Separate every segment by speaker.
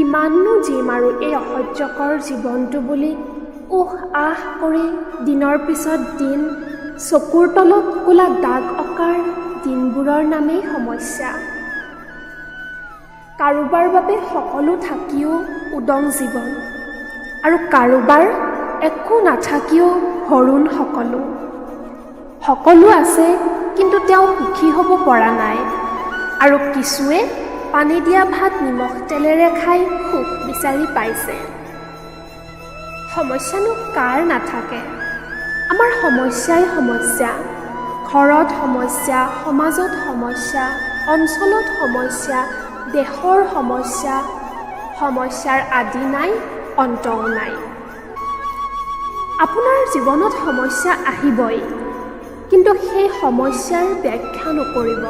Speaker 1: কিমাননো জিম আৰু এই অসহ্যকৰ জীৱনটো বুলি উহ আহ কৰি দিনৰ পিছত দিন চকুৰ তলত ক'লা দাগ অঁকাৰ দিনবোৰৰ নামেই সমস্যা। কাৰোবাৰ বাবে সকলো থাকিও উদং জীৱন আৰু কাৰোবাৰ একো নাথাকিও হৰুণ সকলো। সকলো আছে কিন্তু তেওঁ সুখী হ'ব পৰা নাই আৰু কিছুৱে পানী দিয়া ভাত নিমখ তেলেৰে খাই সুখ বিচাৰি পাইছে। সমস্যানো কাৰ নাথাকে? আমাৰ সমস্যাই সমস্যা। ঘৰত সমস্যা, সমাজত সমস্যা, অঞ্চলত সমস্যা, দেশৰ সমস্যা। সমস্যাৰ আদি নাই, অন্তও নাই। আপোনাৰ জীৱনত সমস্যা আহিবই, কিন্তু সেই সমস্যাৰ ব্যাখ্যা নকৰিব।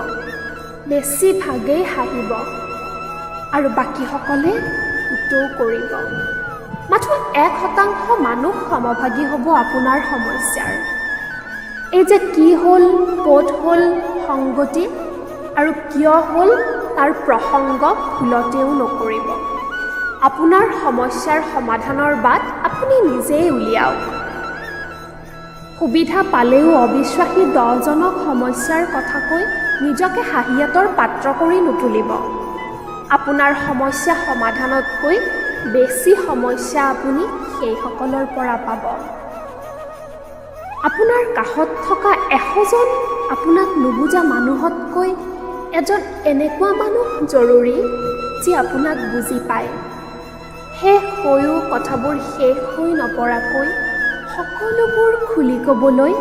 Speaker 1: বেছিভাগেই হাঁহিব আৰু বাকীসকলে উতৌ কৰিব। মাথো 1% মানুহ সমভাগী হ'ব আপোনাৰ সমস্যাৰ। এই যে কি হ'ল, ক'ত হ'ল সংগতি আৰু কিয় হ'ল তাৰ প্ৰসংগ ভুলতেও নকৰিব। আপোনাৰ সমস্যাৰ সমাধানৰ বাট আপুনি নিজেই উলিয়াওক। সুবিধা পালেও অবিশ্বাসী 10জনক সমস্যাৰ কথা কৈ নিজকে হাঁহিয়াতৰ পাত্ৰ কৰি নুতুলিব। আপোনাৰ সমস্যা সমাধানতকৈ বেছি সমস্যা আপুনি সেইসকলৰ পৰা পাব। আপোনাৰ কাষত থকা 100জন আপোনাক নুবুজা মানুহতকৈ এজন এনেকুৱা মানুহ জৰুৰী যি আপোনাক বুজি পায়। শেষ হৈও কথাবোৰ শেষ হৈ নপৰাকৈ সকলোবোৰ খুলি ক'বলৈ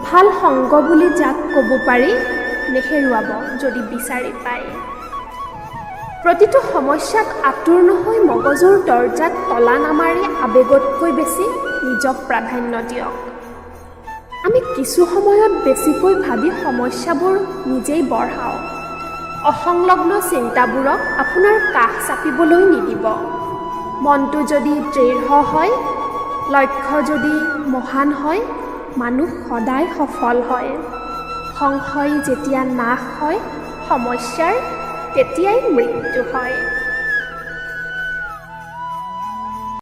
Speaker 1: ভাল সংগ বুলি যাক ক'ব পাৰি নেহেৰুৱাব যদি বিচাৰি পায়। প্ৰতিটো সমস্যাত আঁতৰ নহৈ মগজুৰ দৰ্জাত তলা নামাৰি আৱেগতকৈ বেছি নিজক প্ৰাধান্য দিয়ক। আমি কিছু সময়ত বেছিকৈ ভাবি সমস্যাবোৰ নিজেই বঢ়াওঁ। অসংলগ্ন চিন্তাবোৰক আপোনাৰ কাষ চাপিবলৈ নিদিব। মনটো যদি দৃঢ় হয়, লক্ষ্য যদি মহান হয়, মানুহ সদায় সফল হয়। সংশয় যেতিয়া নাশ হয় সমস্যাৰ, তেতিয়াই মৃত্যু হয়।